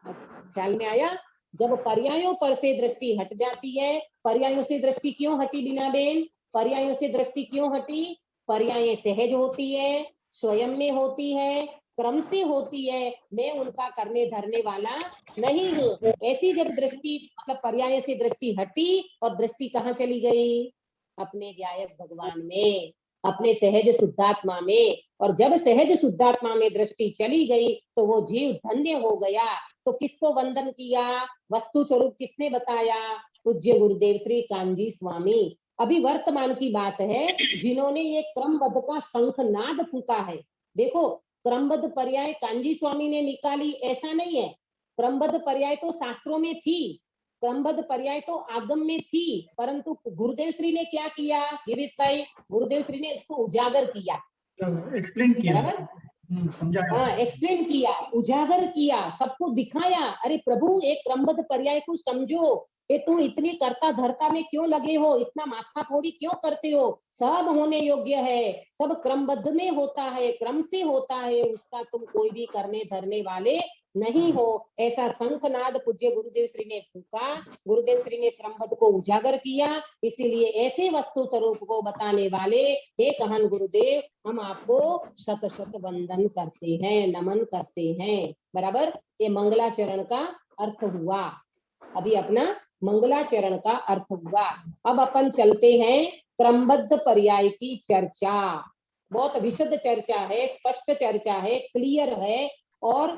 ख्याल में आया? जब पर्यायों पर से दृष्टि हट जाती है, पर्यायों से दृष्टि क्यों हटी बीना बेन? पर्यायों से दृष्टि क्यों हटी? पर्याय सहज होती है, स्वयं में होती है, क्रम से होती है, मैं उनका करने धरने वाला नहीं हूँ। ऐसी जब दृष्टि मतलब पर्याय से दृष्टि हटी और दृष्टि कहाँ चली गई? अपने ज्ञायक भगवान में, अपने सहज शुद्धात्मा में। और जब सहज शुद्धात्मा में दृष्टि चली गई तो वो जीव धन्य हो गया। तो किसको वंदन किया? वस्तु स्वरूप किसने बताया? पूज्य गुरुदेव श्री कानजी स्वामी। अभी वर्तमान की बात है, जिन्होंने ये क्रमबद्ध का शंखनाद फूका है। देखो, क्रमबद्ध पर्याय कानजी स्वामी ने निकाली ऐसा नहीं है, क्रमबद्ध पर्याय तो शास्त्रों में थी, क्रमबद्ध पर्याय तो आगम में थी, परंतु गुरुदेव श्री ने क्या किया गिरीश भाई? गुरुदेव श्री ने इसको उजागर किया, एक्सप्लेन किया, बराबर? समझाया। हाँ, एक्सप्लेन किया, उजागर किया, सबको दिखाया। अरे प्रभु, एक क्रमबद्ध पर्याय को समझो, कि तुम इतनी कर्ता धर्ता में क्यों लगे हो, इतना माथा फोड़ी क्यों करते हो? सब होने योग्य है, सब क्रमबद्ध में होता है, क्रम से होता है, उसका तुम कोई भी करने धरने वाले नहीं हो। ऐसा शंखनाद पूज्य गुरुदेव श्री ने फूका, गुरुदेव श्री ने क्रमबद्ध को उजागर किया। इसीलिए ऐसे वस्तु स्वरूप को बताने वाले हे कहन गुरुदेव, हम आपको शत शत वंदन करते हैं, नमन करते हैं। बराबर? ये मंगलाचरण का अर्थ हुआ। अभी अपना मंगलाचरण का अर्थ हुआ। अब अपन चलते हैं क्रमबद्ध पर्याय की चर्चा। बहुत विशद चर्चा है, स्पष्ट चर्चा है, क्लियर है, और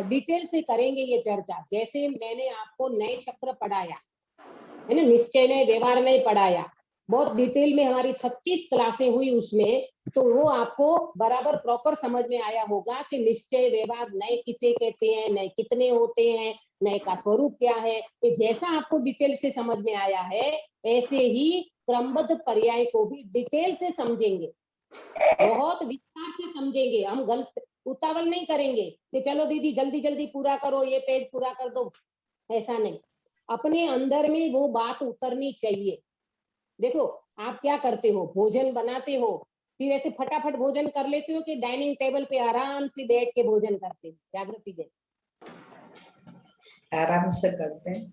डिटेल से करेंगे ये चर्चा। जैसे मैंने आपको नए चक्र पढ़ाया है ना, निश्चय ने व्यवहार नहीं पढ़ाया, बहुत डिटेल में हमारी 36 क्लासें हुई उसमें, तो वो आपको बराबर प्रॉपर समझ में आया होगा कि निश्चय व्यवहार नए किसे कहते हैं, नए कितने होते हैं, नए का स्वरूप क्या है। तो जैसा आपको डिटेल से समझ में आया है, ऐसे ही क्रमबद्ध पर्याय को भी डिटेल से समझेंगे, बहुत विस्तार से समझेंगे। हम गलत उतावल नहीं करेंगे कि चलो दीदी जल्दी जल्दी पूरा करो, ये पेज पूरा कर दो, ऐसा नहीं। अपने अंदर में वो बात उतरनी चाहिए। देखो, आप क्या करते हो, भोजन बनाते हो, फिर ऐसे फटाफट भोजन कर लेते हो कि डाइनिंग टेबल पे आराम से बैठ के भोजन करते हो? जागृति दे, आराम से करते हैं।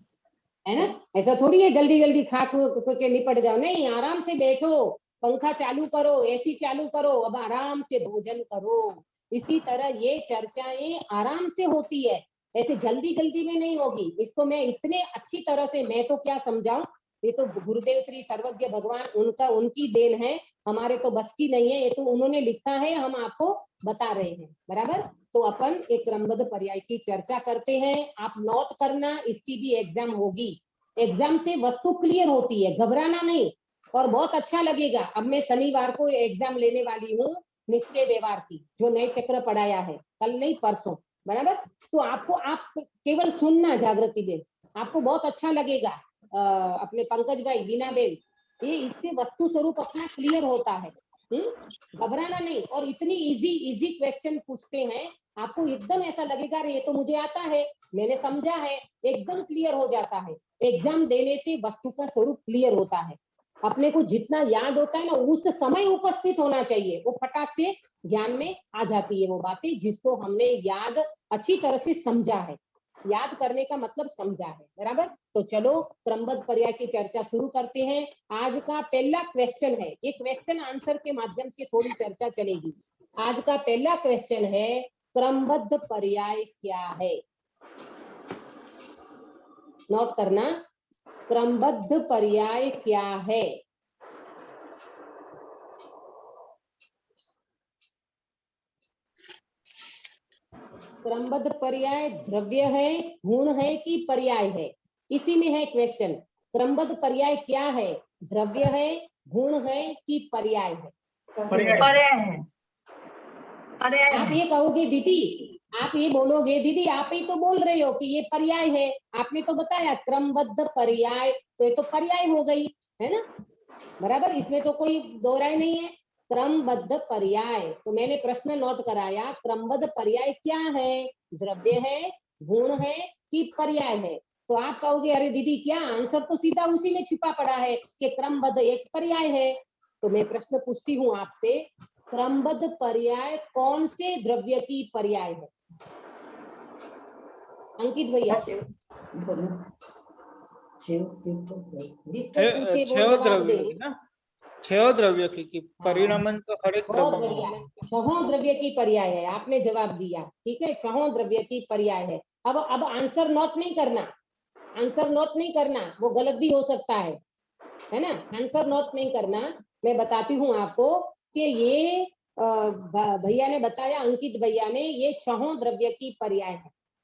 है ना? ऐसा थोड़ी है जल्दी जल्दी खा के निपट जाओ, नहीं, आराम से बैठो, पंखा चालू करो, एसी चालू करो, अब आराम से भोजन करो। इसी तरह ये चर्चाएं आराम से होती है, ऐसे जल्दी जल्दी में नहीं होगी। इसको मैं इतने अच्छी तरह से, मैं तो क्या समझाऊं, ये तो गुरुदेव श्री सर्वज्ञ भगवान उनकी देन है, हमारे तो बस की नहीं है, ये तो उन्होंने लिखा है, हम आपको बता रहे हैं, बराबर। तो अपन एक क्रमबद्ध पर्याय की चर्चा करते हैं, आप नोट करना, इसकी भी एग्जाम होगी। एग्जाम से वस्तु क्लियर होती है, घबराना नहीं, और बहुत अच्छा लगेगा। अब मैं शनिवार को एग्जाम लेने वाली हूँ निश्चय व्यवहार की, जो नए चक्र पढ़ाया है, कल नहीं परसों, बराबर। तो आप केवल सुनना जागृति बेन, आपको बहुत अच्छा लगेगा। अपने पंकज भाई, वीना बेन, ये इससे वस्तु स्वरूप अपना क्लियर होता है। घबराना नहीं, और इतनी इजी क्वेश्चन पूछते हैं, आपको एकदम ऐसा लगेगा रे ये तो मुझे आता है, मैंने समझा है, एकदम क्लियर हो जाता है। एग्जाम देने से वस्तु का स्वरूप क्लियर होता है। अपने को जितना याद होता है ना, उस समय उपस्थित होना चाहिए, वो फटाक से ज्ञान में आ जाती है वो बातें जिसको हमने याद अच्छी तरह से समझा है। याद करने का मतलब समझा है, बराबर। तो चलो क्रमबद्ध पर्याय की चर्चा शुरू करते हैं। आज का पहला क्वेश्चन है, ये क्वेश्चन आंसर के माध्यम से थोड़ी चर्चा चलेगी। आज का पहला क्वेश्चन है, क्रमबद्ध पर्याय क्या है? नोट करना, क्रमबद्ध पर्याय क्या है? क्रमबद्ध पर्याय द्रव्य है, गुण है कि पर्याय है? इसी में है क्वेश्चन। क्रमबद्ध पर्याय क्या है? द्रव्य है, गुण है कि पर्याय है? पर्याय है, पर्याय आप है। ये कहोगे दीदी, आप ये बोलोगे दीदी, आप ही तो बोल रहे हो कि ये पर्याय है, आपने तो बताया क्रमबद्ध पर्याय, तो ये तो पर्याय हो गई, है ना, बराबर। इसमें तो कोई दो राय नहीं है। क्रमबद्ध पर्याय, तो मैंने प्रश्न नोट कराया, क्रमबद्ध पर्याय क्या है? द्रव्य है, गुण है कि पर्याय है? तो आप कहोगे अरे दीदी, क्या आंसर तो सीधा उसी में छिपा पड़ा है कि क्रमबद्ध एक पर्याय है। तो मैं प्रश्न पूछती हूँ आपसे, क्रमबद्ध पर्याय कौन से द्रव्य की पर्याय है? अंकित भैया, जिसको पूछे वो छह जवाब द्रव्य दे। की ना, छह द्रव्य की परिणामन तो हर एक बहुत द्रव्य बढ़िया, में। छहों द्रव्य की पर्याय है, आपने जवाब दिया, ठीक है, छहों द्रव्य की पर्याय है। अब आंसर नोट नहीं करना, आंसर नोट नहीं करना, वो गलत भी हो सकता है ना। आंसर नोट नहीं करना, मैं बताती हूँ आपको कि ये भैया ने बताया, अंकित भैया ने, ये छहों द्रव्य की पर्याय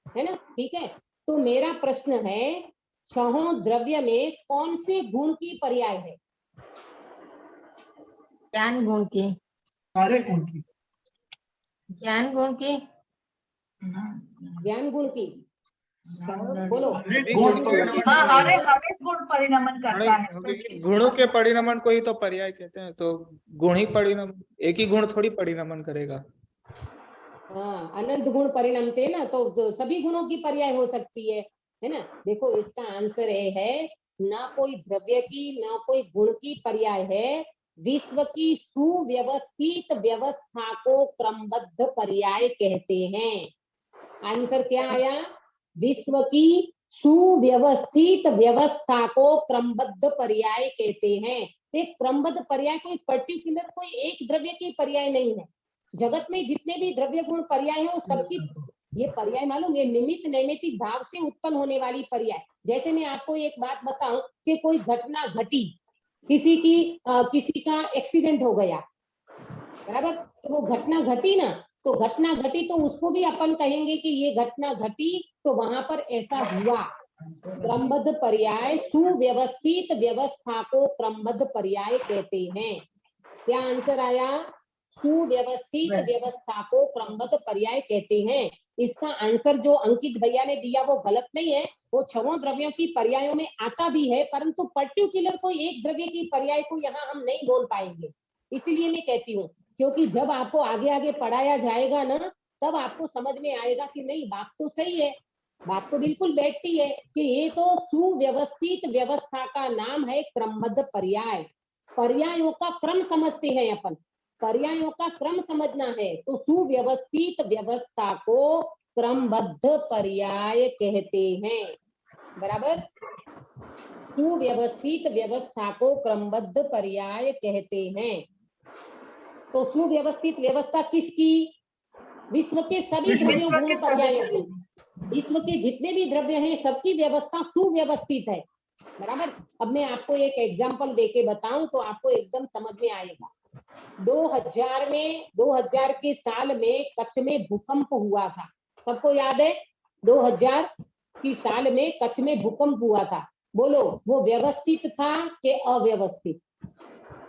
है ना, ठीक है। तो मेरा प्रश्न है, छहों द्रव्य में कौन से गुण की पर्याय है? ज्ञान गुण की, सारे गुण की। ज्ञान गुण की, ज्ञान गुण की, बोलो। हाँ, हरेक गुण परिणमन करता है। गुणों के परिणामन को ही तो पर्याय कहते हैं, तो गुण ही परिणाम, एक ही गुण थोड़ी परिणामन करेगा। हाँ, अनंत गुण परिणमते ना, तो सभी गुणों की पर्याय हो सकती है ना। देखो इसका आंसर है, ना कोई द्रव्य की ना कोई गुण की पर्याय है, विश्व की सुव्यवस्थित व्यवस्था को क्रमबद्ध पर्याय कहते हैं। आंसर क्या आया? विश्व की सुव्यवस्थित व्यवस्था को क्रमबद्ध पर्याय कहते हैं। एक क्रमबद्ध पर्याय कोई पर्टिकुलर कोई एक द्रव्य की पर्याय नहीं है। जगत में जितने भी द्रव्य गुण पर्याय है वो सबकी, ये पर्याय मालूम, ये निमित्त नैमित्तिक भाव से उत्पन्न होने वाली पर्याय। जैसे मैं आपको एक बात बताऊं कि कोई घटना घटी, किसी का एक्सीडेंट हो गया, बराबर, तो वो घटना घटी ना, तो घटना घटी तो उसको भी अपन कहेंगे कि ये घटना घटी, तो वहां पर ऐसा हुआ। क्रमबद्ध पर्याय, सुव्यवस्थित व्यवस्था को क्रमबद्ध पर्याय कहते हैं। क्या आंसर आया? सुव्यवस्थित व्यवस्था को क्रमबद्ध पर्याय कहते हैं। इसका आंसर जो अंकित भैया ने दिया वो गलत नहीं है, वो छहों द्रव्यों की पर्यायों में आता भी है, परंतु पर्टिकुलर कोई एक द्रव्य की पर्याय को यहाँ हम नहीं बोल पाएंगे। इसीलिए मैं कहती हूँ, क्योंकि जब आपको आगे आगे पढ़ाया जाएगा ना, तब आपको समझ में आएगा कि नहीं, बात तो सही है, बात तो बिल्कुल बैठती है कि ये तो सुव्यवस्थित व्यवस्था का नाम है क्रमबद्ध पर्याय। पर्यायों का क्रम समझते हैं अपन, पर्यायों का क्रम समझना है, तो सुव्यवस्थित व्यवस्था को क्रमबद्ध पर्याय कहते हैं। बराबर, सुव्यवस्थित व्यवस्था को क्रमबद्ध पर्याय कहते हैं। तो सुव्यवस्थित व्यवस्था किसकी? विश्व के सभी द्रव्यों विश्व गुण के पर्यायों सभी की। विश्व के जितने भी द्रव्य हैं सबकी व्यवस्था सुव्यवस्थित है। बराबर। अब मैं आपको एक एग्जांपल देके बताऊं तो आपको एकदम समझ में आएगा। 2000 के साल में कच्छ में भूकंप हुआ था। सबको याद है 2000 की साल में कच्छ में भूकंप हुआ था। बोलो, वो व्यवस्थित था कि अव्यवस्थित?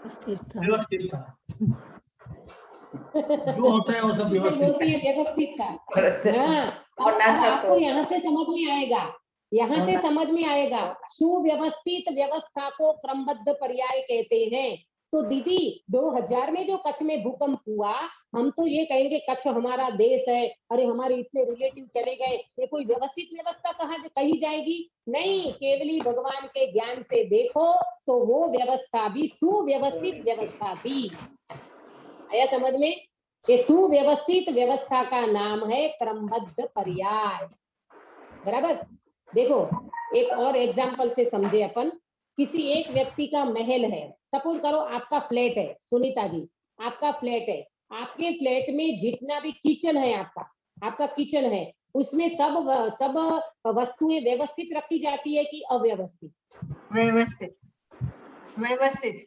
स्थिर था। व्यवस्थित था। जो होता है वो सब व्यवस्थित बोलती है व्यवस्थित था। हाँ, अब आपको यहाँ से समझ में आएगा, यहाँ से समझ में आएगा। सुव्यवस्थित व्यवस्था को क्रमबद्ध पर्याय कहते हैं। तो दीदी 2000 में जो कच्छ में भूकंप हुआ, हम तो ये कहेंगे कच्छ हमारा देश है, अरे हमारे इतने रिलेटिव चले गए, ये कोई व्यवस्थित व्यवस्था कही जाएगी? नहीं, केवली भगवान के ज्ञान से देखो तो वो व्यवस्था भी सुव्यवस्थित व्यवस्था थी। आया समझ में? ये सुव्यवस्थित व्यवस्था का नाम है क्रमबद्ध पर्याय। बराबर। देखो, एक और एग्जांपल से समझे अपन। किसी एक व्यक्ति का महल है, सपोज करो आपका फ्लैट है, सुनीता जी आपका फ्लैट है। आपके फ्लैट में जितना भी किचन है, आपका किचन है, उसमें सब वस्तुएं व्यवस्थित रखी जाती है कि अव्यवस्थित? व्यवस्थित। व्यवस्थित।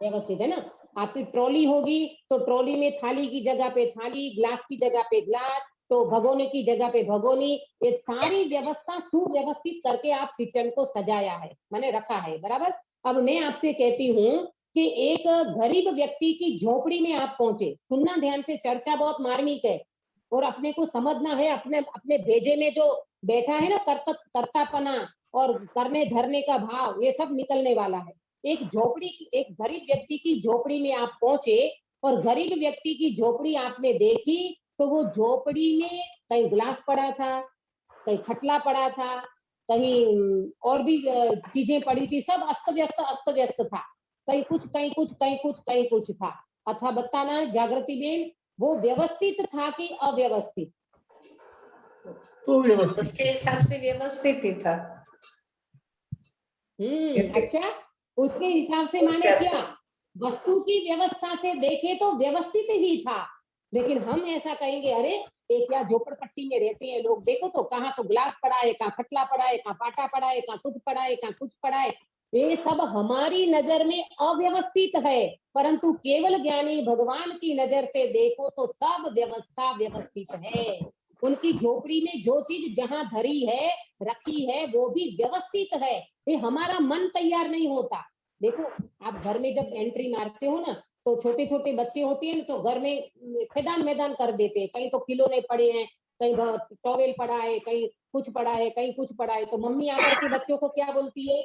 व्यवस्थित है ना। आपकी ट्रॉली होगी तो ट्रॉली में थाली की जगह पे थाली, ग्लास की जगह पे ग्लास, तो भगोने की जगह पे भगोनी, ये सारी व्यवस्था सुव्यवस्थित करके आप किचन को सजाया है, मैंने रखा है। बराबर। अब मैं आपसे कहती हूँ कि एक गरीब व्यक्ति की झोपड़ी में आप पहुंचे, सुनना ध्यान से, चर्चा बहुत मार्मिक है और अपने को समझना है। अपने अपने भेजे में जो बैठा है ना कर्तापना और करने धरने का भाव, ये सब निकलने वाला है। एक गरीब व्यक्ति की झोपड़ी में आप पहुंचे और गरीब व्यक्ति की झोपड़ी आपने देखी, तो वो झोपड़ी में कहीं गिलास पड़ा था, कहीं खटला पड़ा था, कहीं और भी चीजें पड़ी थी, सब अस्त व्यस्त था। कहीं कुछ कहीं कुछ कहीं कुछ कहीं कुछ था। अथवा बताना जागृति बेन, वो व्यवस्थित था कि अव्यवस्थित? तो व्यवस्थित। उसके हिसाब से व्यवस्थित ही था। अच्छा, उसके हिसाब से माने क्या? वस्तु की व्यवस्था से देखे तो व्यवस्थित ही था, लेकिन हम ऐसा कहेंगे अरे ये क्या झोपड़पट्टी में रहते हैं लोग, देखो तो कहाँ तो गिलास पड़ा है, कहाँ खटला पड़ा है, कहाँ पाटा पड़ा है, कहाँ कुछ पड़ा है, कहाँ कुछ पड़ा है। ये सब हमारी नजर में अव्यवस्थित है, परंतु केवल ज्ञानी भगवान की नजर से देखो तो सब व्यवस्था व्यवस्थित है। उनकी झोपड़ी में जो चीज जहाँ धरी है, रखी है, वो भी व्यवस्थित है। ये हमारा मन तैयार नहीं होता। देखो, आप घर में जब एंट्री मारते हो ना, तो छोटे छोटे बच्चे होते हैं तो घर में खेदान मैदान कर देते हैं। कहीं तो खिलौने पड़े हैं, कहीं टॉवेल पड़ा है, कहीं कुछ पड़ा है, कहीं कुछ पड़ा है, तो मम्मी आकर के बच्चों को क्या बोलती है?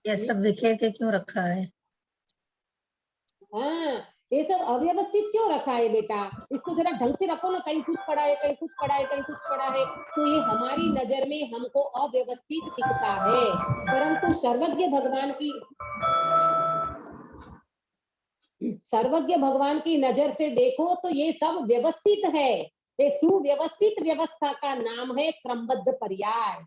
ये सब बिखेर के क्यों रखा है? हाँ, ये सब अव्यवस्थित क्यों रखा है बेटा, इसको जरा ढंग से रखो ना, कहीं कुछ पड़ा है, कहीं कुछ पड़ा है, कहीं कुछ पड़ा है। तो ये हमारी नजर में हमको अव्यवस्थित दिखता है, परंतु सर्वज्ञ भगवान की नजर से देखो तो ये सब व्यवस्थित है। ये सुव्यवस्थित व्यवस्था का नाम है क्रमबद्ध पर्याय।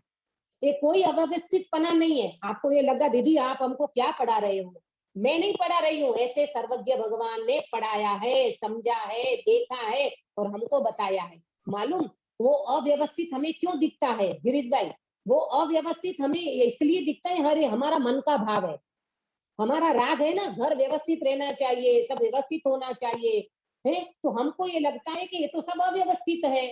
ये कोई अव्यवस्थितपना नहीं है। आपको ये लगा दीदी आप हमको क्या पढ़ा रहे हो, मैं नहीं पढ़ा रही हूँ, ऐसे सर्वज्ञ भगवान ने पढ़ाया है, समझा है, देखा है और हमको बताया है। मालूम वो अव्यवस्थित हमें क्यों दिखता है गिरीश भाई? वो अव्यवस्थित हमें इसलिए दिखता है, हरे हमारा मन का भाव है, हमारा राग है ना, घर व्यवस्थित रहना चाहिए, सब व्यवस्थित होना चाहिए है। तो हमको ये लगता है कि ये तो सब अव्यवस्थित है।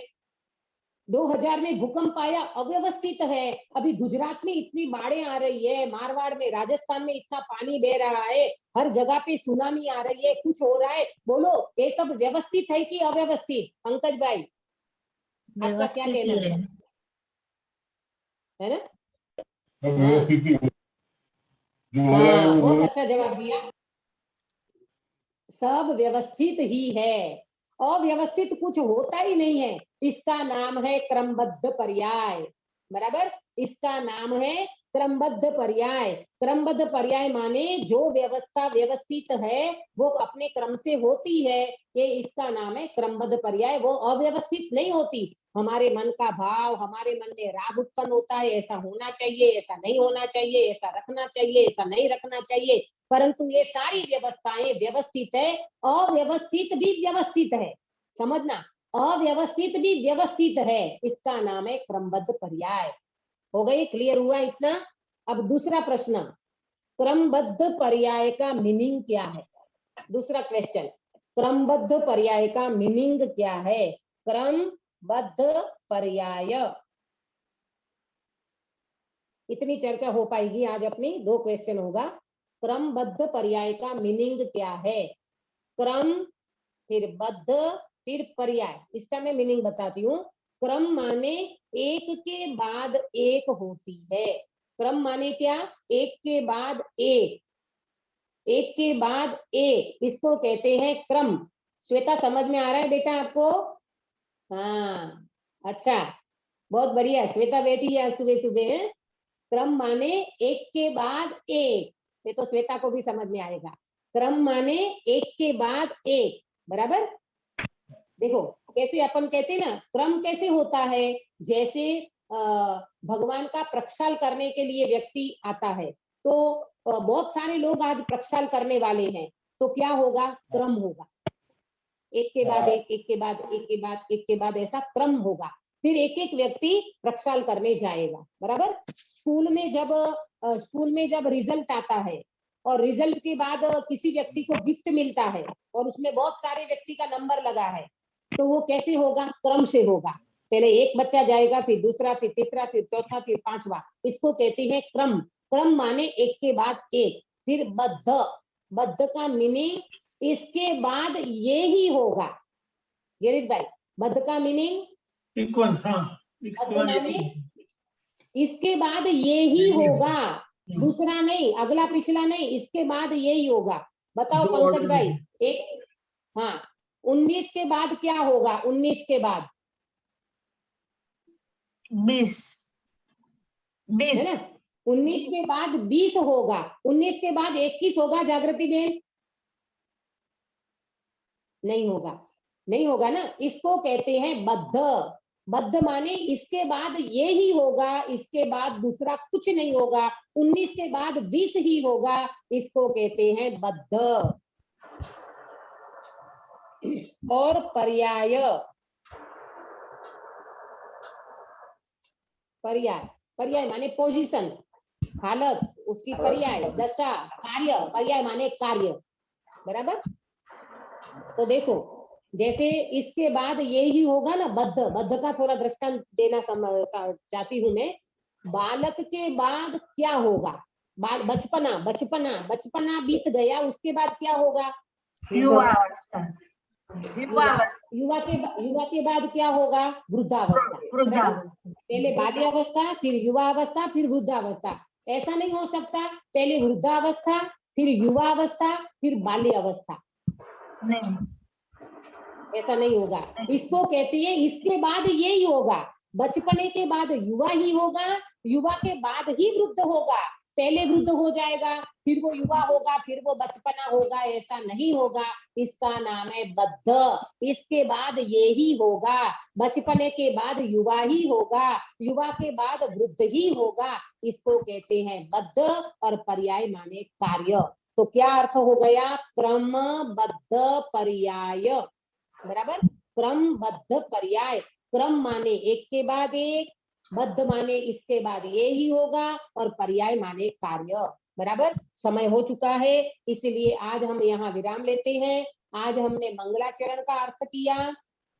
2000 में भूकंप आया, अव्यवस्थित है। अभी गुजरात में इतनी बाढ़ें आ रही है, मारवाड़ में, राजस्थान में इतना पानी बह रहा है, हर जगह पे सुनामी आ रही है, कुछ हो रहा है। बोलो ये सब व्यवस्थित है कि अव्यवस्थित? पंकज भाई आपका क्या व्यवस्थित कहना ही है ना? हाँ, बहुत अच्छा जवाब दिया। सब व्यवस्थित ही है, अव्यवस्थित कुछ होता ही नहीं है। इसका नाम है क्रमबद्ध पर्याय। बराबर, इसका नाम है क्रमबद्ध पर्याय। क्रमबद्ध पर्याय माने जो व्यवस्था व्यवस्थित है वो अपने क्रम से होती है, ये इसका नाम है क्रमबद्ध पर्याय। वो अव्यवस्थित नहीं होती। हमारे मन का भाव, हमारे मन में राग उत्पन्न होता है, ऐसा होना चाहिए, ऐसा नहीं होना चाहिए, ऐसा रखना चाहिए, ऐसा नहीं रखना चाहिए, परंतु ये सारी व्यवस्थाएं व्यवस्थित है। अव्यवस्थित भी व्यवस्थित है, समझना, अव्यवस्थित भी व्यवस्थित है, इसका नाम है क्रमबद्ध पर्याय। हो गई? क्लियर हुआ इतना? अब दूसरा प्रश्न, क्रमबद्ध पर्याय का मीनिंग क्या है? दूसरा क्वेश्चन, क्रमबद्ध पर्याय का मीनिंग क्या है? क्रमबद्ध पर्याय, इतनी चर्चा हो पाएगी आज अपनी। 2 क्वेश्चन होगा। क्रमबद्ध पर्याय का मीनिंग क्या है? क्रम फिर बद्ध फिर पर्याय, इसका मैं मीनिंग बताती हूँ। क्रम माने एक के बाद एक होती है। क्रम माने क्या? एक के बाद एक, एक के बाद एक, इसको कहते हैं क्रम। श्वेता समझ में आ रहा है बेटा आपको? हाँ, अच्छा, बहुत बढ़िया। श्वेता बैठी है सुबह सुबह। क्रम माने एक के बाद एक, ये तो श्वेता को भी समझ में आएगा। क्रम माने एक के बाद एक, बराबर। देखो कैसे अपन कहते हैं ना, क्रम कैसे होता है? जैसे भगवान का प्रक्षाल करने के लिए व्यक्ति आता है, तो बहुत सारे लोग आज प्रक्षाल करने वाले हैं, तो क्या होगा? क्रम होगा, एक के बाद एक, एक के बाद एक के बाद एक के बाद, ऐसा क्रम होगा। फिर एक एक व्यक्ति प्रक्षाल करने जाएगा, बराबर। स्कूल में जब रिजल्ट आता है और रिजल्ट के बाद किसी व्यक्ति को गिफ्ट मिलता है और उसमें बहुत सारे व्यक्ति का नंबर लगा है, तो वो कैसे होगा? क्रम से होगा। पहले एक बच्चा जाएगा, फिर दूसरा, फिर तीसरा, फिर चौथा, फिर पांचवा, इसको कहते हैं क्रम। क्रम माने एक के बाद एक। फिर बद्ध, बद्ध का मीनिंग इसके बाद ये ही होगा। गिरीश भाई, बद्ध का मीनिंग सीक्वेंस, हाँ, इसके बाद ये ही होगा, दूसरा नहीं, अगला पिछला नहीं, इसके बाद यही होगा। बताओ पंकज भाई, एक, हाँ, 19 के बाद क्या होगा? 19 के बाद 20 है ना, 19 के बाद 20 होगा, 19 के बाद 21 होगा। जागृति बेन, नहीं होगा, नहीं होगा ना, इसको कहते हैं बद्ध। बद्ध माने इसके बाद ये ही होगा, इसके बाद दूसरा कुछ नहीं होगा, 19 के बाद 20 ही होगा, इसको कहते हैं बद्ध। और पर्याय, पर्याय, पर्याय माने पोजीशन, हालत, उसकी पर्याय, दशा, कार्य। पर्याय माने कार्य, बराबर। तो देखो, जैसे इसके बाद ये ही होगा ना, बद्ध। बद्ध का थोड़ा दृष्टांत देना चाहती हूँ मैं। बालक के बाद क्या होगा? बचपना, बचपना, बचपना बीत गया, उसके बाद क्या होगा? युवावस्था, युवा के बाद क्या होगा? वृद्धावस्था। पहले बाल्यावस्था, फिर युवावस्था, फिर वृद्धावस्था। ऐसा नहीं हो सकता पहले वृद्धावस्था, फिर युवावस्था, फिर बाल्यावस्था, नहीं, ऐसा नहीं होगा। इसको कहते हैं इसके बाद यही होगा। बचपने के बाद युवा ही होगा, युवा के बाद ही वृद्ध होगा। पहले वृद्ध हो जाएगा, फिर वो युवा होगा, फिर वो बचपना होगा, ऐसा नहीं होगा। इसका नाम है बद्ध। इसके बाद ये ही होगा, बचपने के बाद युवा ही होगा, युवा के बाद वृद्ध ही होगा, इसको कहते हैं बद्ध। और पर्याय माने कार्य। तो क्या अर्थ हो गया? क्रमबद्ध पर्याय, बराबर। क्रमबद्ध पर्याय, क्रम माने एक के बाद एक, बद्ध माने इसके बाद ये ही होगा, और पर्याय माने कार्य, बराबर। समय हो चुका है, इसलिए आज हम यहाँ विराम लेते हैं। आज हमने मंगलाचरण का अर्थ किया,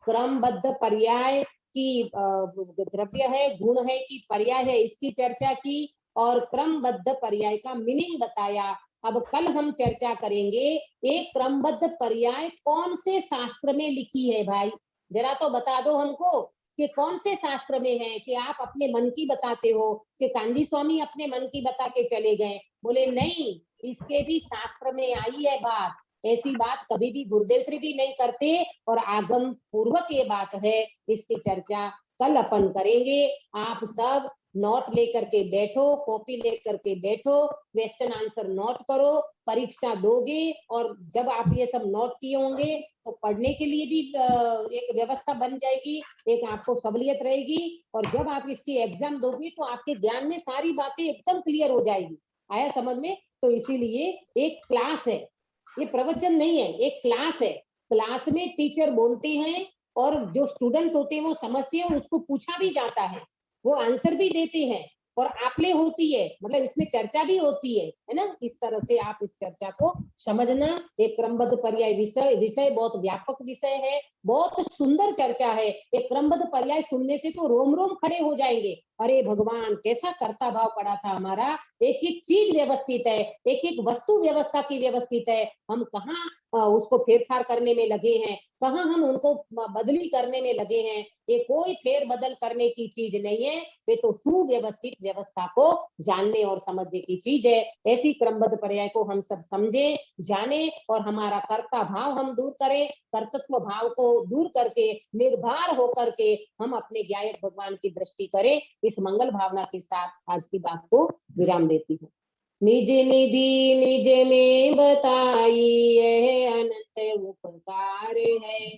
क्रमबद्ध पर्याय की द्रव्य है, गुण है कि पर्याय है, इसकी चर्चा की, और क्रमबद्ध पर्याय का मीनिंग बताया। अब कल हम चर्चा करेंगे एक क्रमबद्ध पर्याय कौन से शास्त्र में लिखी है। भाई जरा तो बता दो हमको कि कौन से शास्त्र में है। कि आप अपने मन की बताते हो कि कांजी स्वामी अपने मन की बता के चले गए, बोले नहीं, इसके भी शास्त्र में आई है बात। ऐसी बात कभी भी गुरुदेव श्री भी नहीं करते, और आगम पूर्वक ये बात है, इसकी चर्चा कल अपन करेंगे। आप सब नोट लेकर के बैठो, कॉपी लेकर के बैठो, क्वेश्चन आंसर नोट करो, परीक्षा दोगे और जब आप ये सब नोट किए होंगे तो पढ़ने के लिए भी एक व्यवस्था बन जाएगी, एक आपको सहूलियत रहेगी। और जब आप इसकी एग्जाम दोगे तो आपके ध्यान में सारी बातें एकदम क्लियर हो जाएगी। आया समझ में? तो इसीलिए एक क्लास है, ये प्रवचन नहीं है, एक क्लास है। क्लास में टीचर बोलते हैं और जो स्टूडेंट होते हैं वो समझते हैं, उसको पूछा भी जाता है, वो आंसर भी देते हैं और आपले होती है, मतलब इसमें चर्चा भी होती है ना। इस तरह से आप इस चर्चा को समझना। एक क्रमबद्ध पर्याय विषय बहुत व्यापक विषय है, बहुत सुंदर चर्चा है। एक क्रमबद्ध पर्याय सुनने से तो रोम रोम खड़े हो जाएंगे। अरे भगवान, कैसा कर्ता भाव पड़ा था हमारा, एक एक चीज व्यवस्थित है, एक एक वस्तु व्यवस्था की व्यवस्थित है। हम कहाँ उसको फेरफार करने में लगे हैं, कहाँ हम उनको बदली करने में लगे हैं। ये कोई फेर बदल करने की चीज नहीं है, ये तो सुव्यवस्थित व्यवस्था को जानने और समझने की चीज है। ऐसी क्रमबद्ध पर्याय को हम सब समझे, जाने और हमारा कर्ता भाव हम दूर करें। कर्तृत्व भाव को दूर करके निर्भर होकर के हम अपने गायक भगवान की दृष्टि करें। इस मंगल भावना के साथ आज की बात को विराम देती हूँ। निज निधि निज में बताई यह अनंत उपकार है,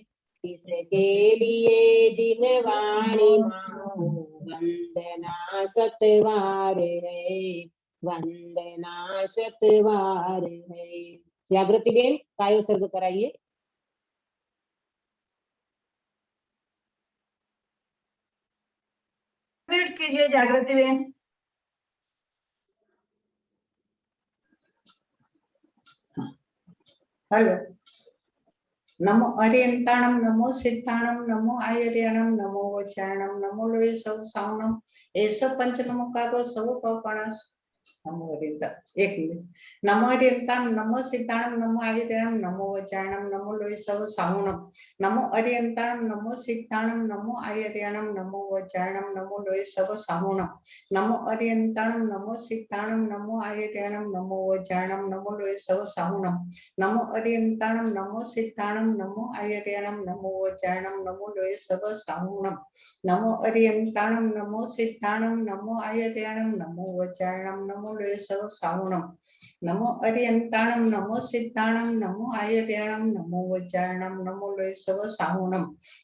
किसके लिए जिन वाणी माहो वंदना सतवार है, वंदना सतवार है। जागृति बेन काय सर्ग कराइए। म्यूट कीजिए जागृति बहन। हेलो। नमो अरियंताणम, नमो सिद्धाणम, नमो आयर्याणम, नमो वज्राणम, नमो लोये सब सावनम, एस पंच नमो कारो सब पवपणास। नमो अरियंता, एक मिनट। नमो अरियंताणम, नमो सिद्धाणम, नमो आयर्याणम, नमो वज्राणम, नमो लोये सब सावनम। नमो अरियंताणम, नमो सिद्धाणम, नमो आयर्याणम, नमो वज्राणम, नमो लोये सब सावनम। नमो अरियंताणम, नमो सिद्धाणम, नमो आयर्याणम, नमो वज्राणम, नमो लोये सब सावनम। नमो अरियंताणम, नमो सिद्धाणम, नमो आयर्याणम, नमो वज्राणम, नमो लोये सब सावनम। नमो अरियंताणम, नमो सिद्धाणम, नमो आयर्याणम, नमो वज्राणम, नमो लोये सब सावनम। नमो अरियंताणम, नमो सिद्धाणम, नमो आयर्याणम, नमो वज्राणम, नमो लोये सब सावनम।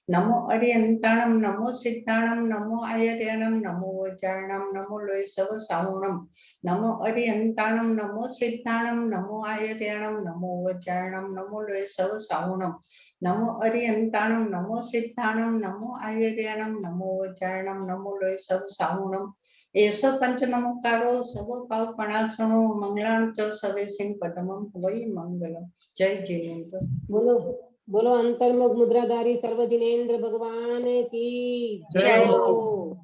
नमो अरियंताणम, नमो सिद्धाणम, नमो आयर्याणम, नमो वज्राणम, नमो लोये सब सावनम। नमो अरियंताणम, नमो सिद्धाणम, नमो आयर्याणम, नमो वज्राणम, नमो लोये सब सावनम। नमो अरियंताणम, नमो सिद्धाणम, नमो आयर्याणम, नमो वज्राणम, नमो लोये सब सावनम। एष पंच नमोकारो सब पावपणासनो मंगलां च सवेसिं पटमं वै मंगलम। जय जिनेन्द्र। बोलो बोलो अंतर्मुख मुद्राधारी सर्वजिनेन्द्र भगवान की जय जय हो। हो।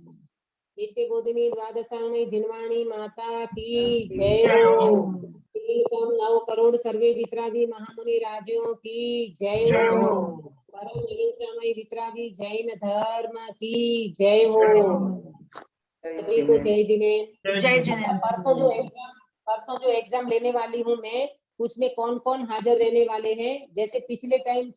नित्य बोधिनी द्वादशांगी जिनवाणी माता की जय हो। कीर्तन 9 करोड़ सर्वे वितरागी महामुनि राजों की जय हो। परम निवेशामय वितरागी जैन धर्म की जय हो। सभी को जय जिनेन्द्र। जय अच्छा, जिनेन्द्र। परसों जो एग्जाम लेने वाली हूँ मैं, उसमें कौन कौन हाजिर रहने वाले हैं? जैसे पिछले टाइम